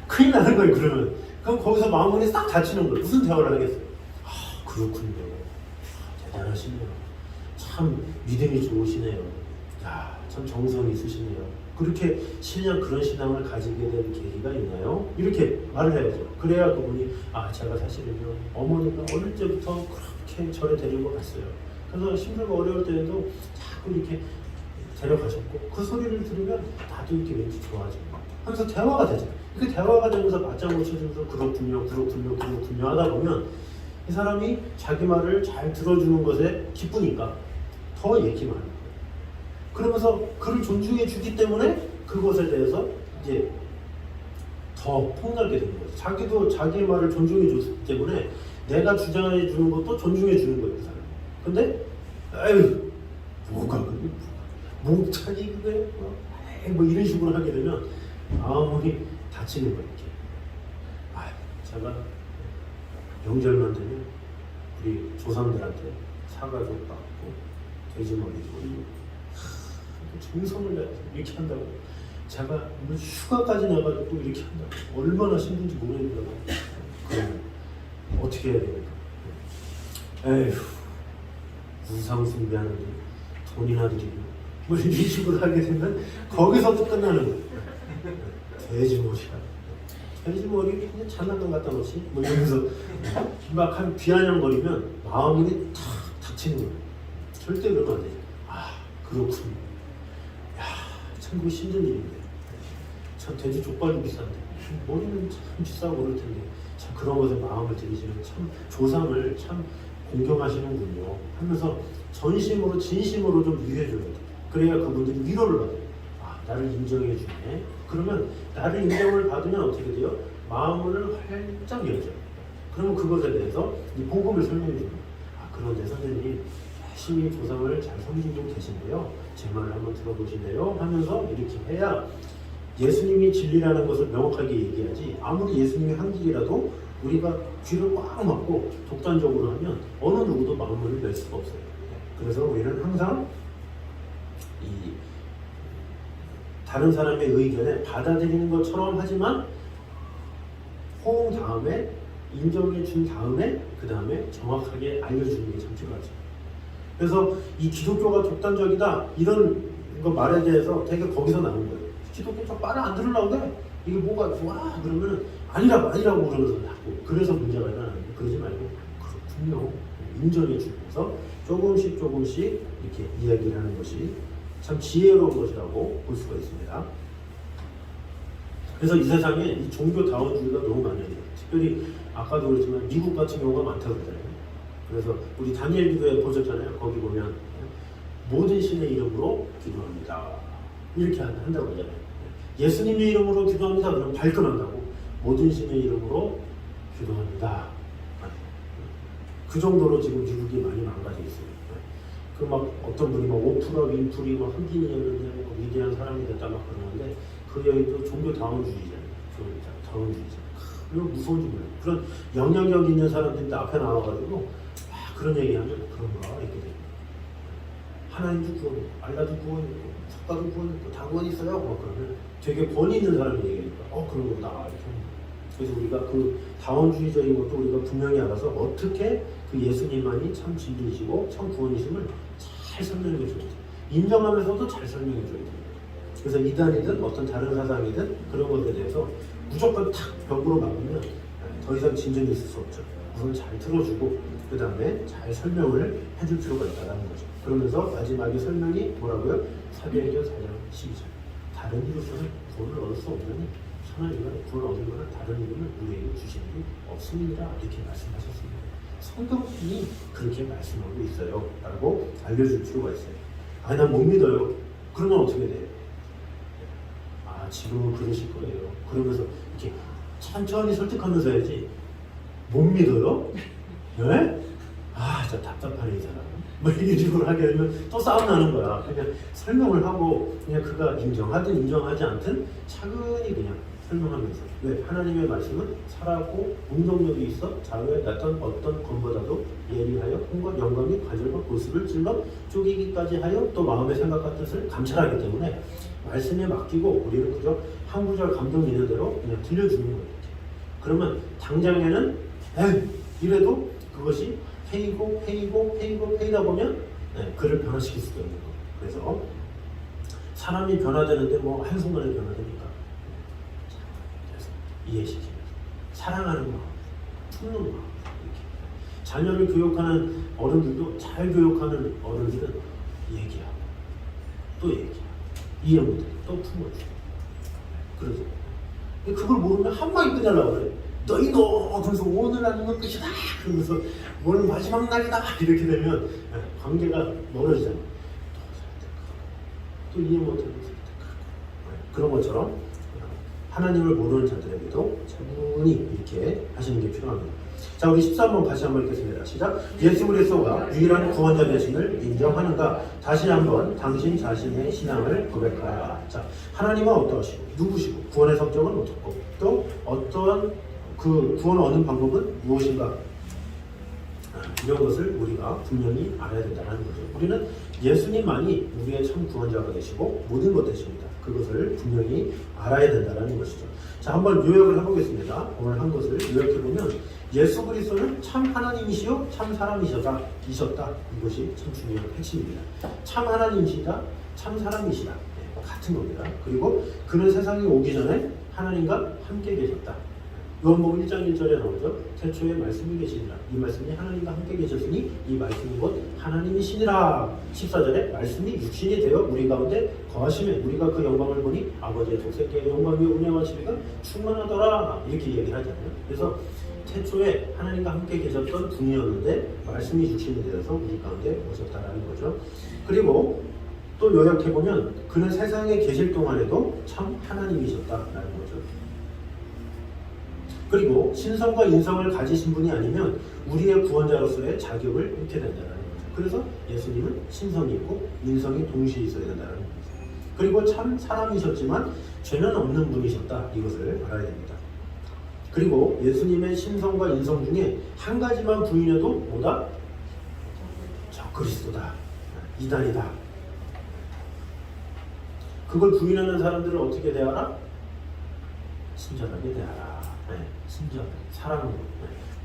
큰일 나는 거예요. 그러면 그럼 거기서 마음이 싹 닫히는 거예요. 무슨 대화를 하겠어요? 그렇군요. 대단하시네요. 참 믿음이 좋으시네요. 참 정성이 있으시네요. 그렇게 신앙 그런 신앙을 가지게 된 계기가 있나요? 이렇게 말을 해야죠. 그래야 그분이 제가 사실은요 어머니가 어릴 때부터 그렇게 절에 데리고 갔어요. 그래서 힘들고 어려울 때에도 자꾸 이렇게 데려가셨고 그 소리를 들으면 나도 이렇게 왠지 좋아지고 하면서 대화가 되죠. 그 대화가 되면서 맞장구 쳐주면서 그렇군요 하다 보면 이 사람이 자기 말을 잘 들어주는 것에 기쁘니까 더 얘기만 하는 거예요. 그러면서 그를 존중해 주기 때문에 그것에 대해서 이제 더 폭넓게 되는 거예요. 자기도 자기의 말을 존중해 줬기 때문에 내가 주장해 주는 것도 존중해 주는 거예요. 그 사람이. 근데 아유 뭐가 그게 목차지 그게 뭐 이런 식으로 하게 되면 마음이 다치는 거예요. 제가 명절만 되면 우리 조상들한테 사과도 받고 돼지머리도 올리고 정성을 내서 이렇게 한다고 제가 휴가까지 나가지고 이렇게 한다고 얼마나 힘든지 모르겠다고 그러면 어떻게 해야 됩니까? 에휴 우상 숭배하는데 돈이나 드리고 뭐 이런 식으로 하게 되면 거기서부터 끝나는 거예요. 돼지머리 그냥 장난감 갖다 놓지 뭐 이러면서 막 한 비아냥거리면 마음이 탁 닫히는 거예요. 절대 그러면 안 되죠. 그렇군요. 참 그거 힘든 일인데 참 돼지 족발도 비싼데 머리는 참 비싸고 그럴 텐데 참 그런 것에 마음을 들이시면 참 조상을 참 공경하시는군요 하면서 전심으로 진심으로 좀 위해줘야 돼. 그래야 그분들이 위로를 받아요. 아, 나를 인정해 주네. 그러면 나를 인정을 받으면 어떻게 돼요? 마음을 활짝 열죠. 그러면 그것에 대해서 이 복음을 설명해 줍니다. 아, 그런데 선생님 열심히 조상을 잘 섬기고 계신데요. 제 말을 한번 들어보실래요? 하면서 이렇게 해야 예수님이 진리라는 것을 명확하게 얘기하지, 아무리 예수님이 한 길이라도 우리가 귀를 꽉 막고 독단적으로 하면 어느 누구도 마음을 낼 수가 없어요. 그래서 우리는 항상 이 다른 사람의 의견에 받아들이는 것처럼 하지만 호응 다음에 인정해 준 다음에 그 다음에 정확하게 알려주는 게 참 필요하죠. 그래서 이 기독교가 독단적이다 이런 거 말에 대해서 되게 거기서 나온 거예요. 기독교 저 말을 안 들으려고 그래. 이게 뭐가 좋아? 그러면 아니라고 그러면서 자꾸 그래서 문제가 일어나는데 그러지 말고 그렇군요. 인정해 주면서 조금씩 이렇게 이야기를 하는 것이 참 지혜로운 것이라고 볼 수가 있습니다. 그래서 이 세상에 이 종교다원주의가 너무 많이 해요. 특별히 아까도 그랬지만 미국 같은 경우가 많다고 그러잖아요. 그래서 우리 다니엘 기도에 보셨잖아요. 거기 보면 모든 신의 이름으로 기도합니다. 이렇게 한다고 하잖아요. 예수님의 이름으로 기도합니다. 그럼 발끈한다고. 모든 신의 이름으로 기도합니다. 그 정도로 지금 미국이 많이 망가져 있어요. 그 막 어떤 분이 막 오프라 윈프리 막 흑인이었는데 뭐 위대한 사람이 됐다 막 그러는데 그 여인도 종교 다원주의잖아요. 다원주의잖아요. 이거 무서운지 몰라요. 그런 영향력 있는 사람들이 앞에 나와가지고 그런 얘기하면 그런가 이렇게 돼요. 하나님도 구원했고 알라도 구원했고 석가도 구원했고 다 구원 있어요. 뭐 그러면 되게 권위 있는 사람이 얘기하니까 그런 거다 이렇게 합니다. 그래서 우리가 그 다원주의적인 것도 우리가 분명히 알아서 어떻게 그 예수님만이 참 진리이시고 참 구원이심을 잘 설명해 줘야 돼요. 인정하면서도 잘 설명해 줘야 돼요. 그래서 이단이든 어떤 다른 사상이든 그런 것에 대해서 무조건 탁 벽으로 막으면 더 이상 진전이 있을 수 없죠. 우선 잘 들어주고 그 다음에 잘 설명을 해줄 필요가 있다는 거죠. 그러면서 마지막에 설명이 뭐라고요? 사도행전 4장 12절. 다른 이로서는 구원을 얻을 수 없느니 하나님은 구원을 얻을 만한 다른 이름을 우리에게 주시는 게 없습니다. 이렇게 말씀하셨습니다. 성경이 그렇게 말씀하고 있어요. 라고 알려줄 필요가 있어요. 아, 난 못 믿어요. 그러면 어떻게 돼요? 아, 지금은 그러실 거예요. 그러면서 이렇게 천천히 설득하면서 해야지. 못 믿어요? 네? 아, 진짜 답답하네 이 사람. 뭐 이런 식으로 하게 되면 또 싸움 나는 거야. 그냥 설명을 하고 그냥 그가 인정하든 인정하지 않든 차근히 그냥 설명하면서 왜? 하나님의 말씀은 살았고 운동력이 있어 자유에 났던 어떤 것보다도 예리하여 혼과 영광이 관절과 골수를 찔러 쪼개기까지 하여 또 마음의 생각과 뜻을 감찰하기 때문에 말씀에 맡기고 우리는 그저 한 구절 감동 있는 대로 그냥 들려주는 거예요. 그러면 당장에는 이래도 그것이 페이다 보면 그를 변화시킬 수도 있는 거예요. 그래서 사람이 변화되는데 뭐 한순간에 변화되니까 이해시키면서 사랑하는 마음, 품는 마음 이렇게 자녀를 교육하는 어른들도 잘 교육하는 어른들은 얘기하고 또 얘기하고 이해 못해 또 품어주고 그러죠. 그걸 모르면 한 방에 끝내려고 그래. 너희도 그래서 오늘 아니면 끝이다 그러면서 오늘 마지막 날이다 이렇게 되면 관계가 멀어지잖아. 또 이해 못하는 그런 것처럼 하나님을 모르는 자들에게도 차분히 이렇게 하시는 게 필요합니다. 자, 우리 13번 다시 한번 읽겠습니다. 시작. 예수 그리스도가 유일한 구원자 되심을 인정하는가? 다시 한번 당신 자신의 신앙을 고백하라. 자, 하나님은 어떠하시고 누구시고 구원의 성격은 어떻고 또 어떠한 그 구원을 얻는 방법은 무엇인가? 이런 것을 우리가 분명히 알아야 된다는 거죠. 우리는 예수님만이 우리의 참 구원자가 되시고 모든 것 되십니다. 그것을 분명히 알아야 된다는 것이죠. 자, 한번 요약을 해보겠습니다. 오늘 한 것을 요약해보면 예수 그리스도는 참 하나님이시요 참 사람이셨다. 이것이 참 중요한 핵심입니다. 참 하나님이시다, 참 사람이시다. 같은 겁니다. 그리고 그는 세상에 오기 전에 하나님과 함께 계셨다. 요한복음 1장 1절에 나오죠. 태초에 말씀이 계시니라. 이 말씀이 하나님과 함께 계셨으니 이 말씀이 곧 하나님이시니라. 14절에 말씀이 육신이 되어 우리 가운데 거하시며 우리가 그 영광을 보니 아버지의 독생자의 영광이 은혜와 진리가 충만하더라. 이렇게 얘기를 하잖아요. 그래서 태초에 하나님과 함께 계셨던 분이었는데 말씀이 육신이 되어서 우리 가운데 오셨다라는 거죠. 그리고 또 요약해보면 그는 세상에 계실 동안에도 참 하나님이셨다라는 거죠. 그리고 신성과 인성을 가지신 분이 아니면 우리의 구원자로서의 자격을 잃게 된다는 거죠. 그래서 예수님은 신성이 있고 인성이 동시에 있어야 된다는 거죠. 그리고 참 사람이셨지만 죄는 없는 분이셨다. 이것을 알아야 됩니다. 그리고 예수님의 신성과 인성 중에 한 가지만 부인해도 뭐다? 저 그리스도다. 이단이다. 그걸 부인하는 사람들을 어떻게 대하라? 친절하게 대하라. 네, 친절, 사랑으로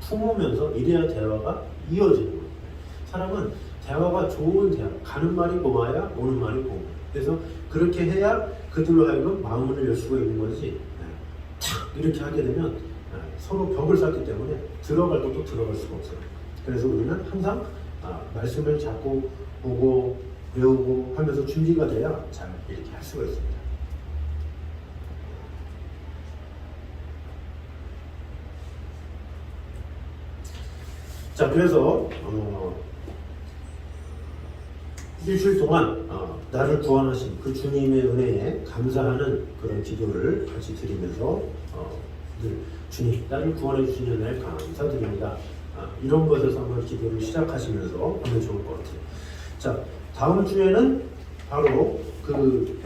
품으면서 이래야 대화가 이어지는 거예요. 사람은 대화가 좋은 대화, 가는 말이 고마야 오는 말이 고마. 그래서 그렇게 해야 그들로 하여금 마음을 열 수가 있는 거지. 탁 이렇게 하게 되면 서로 벽을 쌓기 때문에 들어갈 것도 들어갈 수가 없어요. 그래서 우리는 항상 말씀을 자꾸 보고 배우고 하면서 준비가 돼야 잘 이렇게 할 수가 있습니다. 자, 그래서 일주일 동안 나를 구원하신 그 주님의 은혜에 감사하는 그런 기도를 같이 드리면서 늘 주님 나를 구원해 주신 은혜에 감사드립니다. 이런 것에서 한번 기도를 시작하시면서 하면 좋을 것 같아요. 자, 다음 주에는 바로 그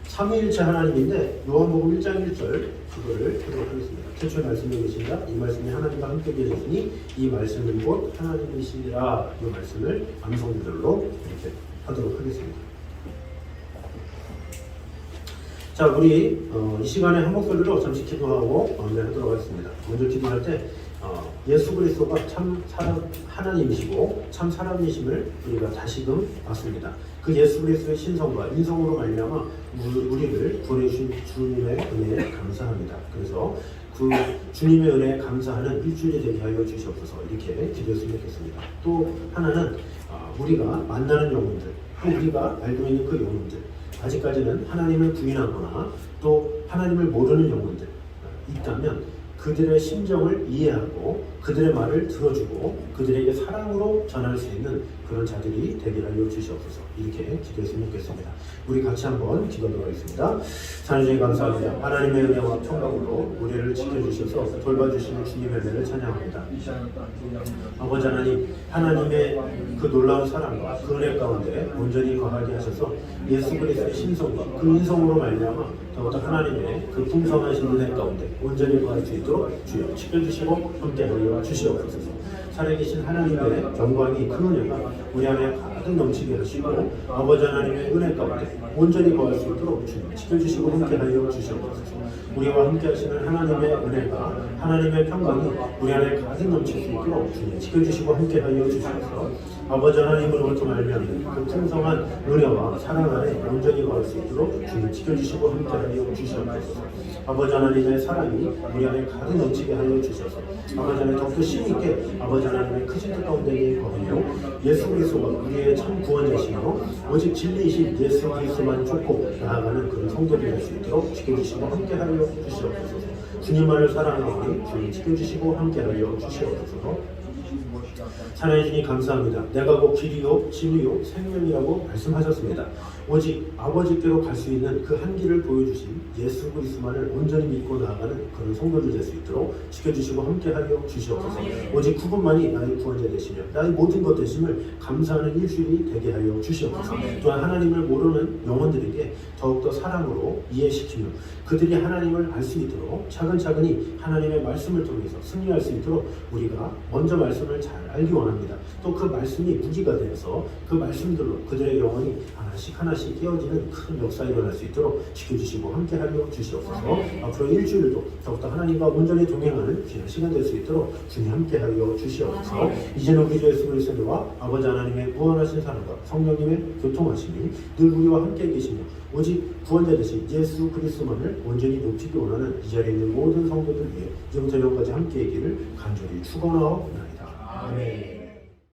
삼위일체 하나님인데 요한복음 1장 1절 그거를 하도록 하겠습니다. 태초에 말씀이 계신다. 이 말씀이 하나님과 함께 계셨으니 이 말씀은 곧 하나님이시니라. 이 말씀을 암송 구절로 이렇게 하도록 하겠습니다. 자, 우리 이 시간에 한 목소리로 잠시 기도하고 마무리하도록 하겠습니다. 먼저 기도할 때 예수 그리스도가 참 사람 하나님이시고 참 사람이심을 우리가 다시금 봤습니다. 그 예수 그리스도의 신성과 인성으로 말미암아 우리를 구원해 주신 주님의 은혜에 감사합니다. 그래서 그 주님의 은혜에 감사하는 일주일이 되게 하여 주시옵소서 이렇게 기도했으면 좋겠습니다. 또 하나는 우리가 만나는 영혼들, 또 우리가 알고 있는 그 영혼들, 아직까지는 하나님을 부인하거나 또 하나님을 모르는 영혼들 있다면 그들의 심정을 이해하고 그들의 말을 들어주고 그들에게 사랑으로 전할 수 있는 그런 자들이 되게 하여 주시옵소서 이렇게 기도했으면 좋겠습니다. 우리 같이 한번 기도하도록 하겠습니다. 하나님 감사합니다. 하나님의 은혜와 평강으로 우리를 지켜주셔서 돌봐주시는 주님의 은혜를 찬양합니다. 아버지 하나님, 하나님의 그 놀라운 사랑과 그 은혜 가운데 온전히 거하게 하셔서 예수 그리스도의 신성과 그 인성으로 말미암아 더욱더 하나님의 그 풍성하신 은혜 가운데 온전히 거할 수 있도록 주여 지켜주시고 함께하여 주시옵소서. 살아계신 하나님의 영광이 그 은혜가 우리 안에 가득 넘치게 하시고 아버지 하나님의 은혜 가운데 온전히 거할 수 있도록 주님 지켜주시고 함께하여 주시옵소서. 우리와 함께하시는 하나님의 은혜가 하나님의 평강이 우리 안에 가득 넘칠 수 있도록 주님 지켜주시고 함께하여 주시옵소서. 아버지 하나님으로부터 말미암는 그 풍성한 은혜와 사랑 안에 온전히 거할 수 있도록 주님 지켜주시고 함께하여 주시옵소서. 아버지 하나님의 사랑이 우리 안에 가득 넘치게 하여 주셔서 아버지 하나님 더욱더 심있게 아버지 하나님의 크신 뜻 가운데 거하며 예수 그리스도가 우리의 참 구원자시며 오직 진리이신 예수 그리스도만 쫓고 나아가는 그런 성도들이 될 수 있도록 지켜주시고 함께하여 주시옵소서. 주님만을 사랑하오니 주님 지켜주시고 함께하여 주시옵소서. 찬양해 주니 감사합니다. 내가 곧 길이요 진리요 생명이라고 말씀하셨습니다. 오직 아버지께로 갈 수 있는 그 한 길을 보여주신 예수 그리스도만을 온전히 믿고 나아가는 그런 성도들 될 수 있도록 지켜주시고 함께하여 주시옵소서. 오직 그분만이 나의 구원자 되시며 나의 모든 것 되심을 감사하는 일주일이 되게 하여 주시옵소서. 또한 하나님을 모르는 영혼들에게 더욱더 사랑으로 이해시키며 그들이 하나님을 알 수 있도록 차근차근히 하나님의 말씀을 통해서 승리할 수 있도록 우리가 먼저 말씀을 잘 알기 원합니다. 또 그 말씀이 무기가 되어서 그 말씀들로 그들의 영혼이 하나씩 하나씩 깨어지는 큰 역사가 일어날 수 있도록 지켜주시고 함께하여 주시옵소서. 앞으로 일주일도 더욱더 하나님과 온전히 동행하는 귀한 시간 될 수 있도록 주님 함께하여 주시옵소서. 이제는 우리 주 예수 그리스도와 아버지 하나님의 무한하신 사랑과 성령님의 교통하심이 늘 우리와 함께 계시며 오직 구원자 되신 예수 그리스도만을 온전히 높이기 원하는 이 자리에 있는 모든 성도들 위해 영원까지 함께 있기를 간절히 축원하옵나이다. 아멘.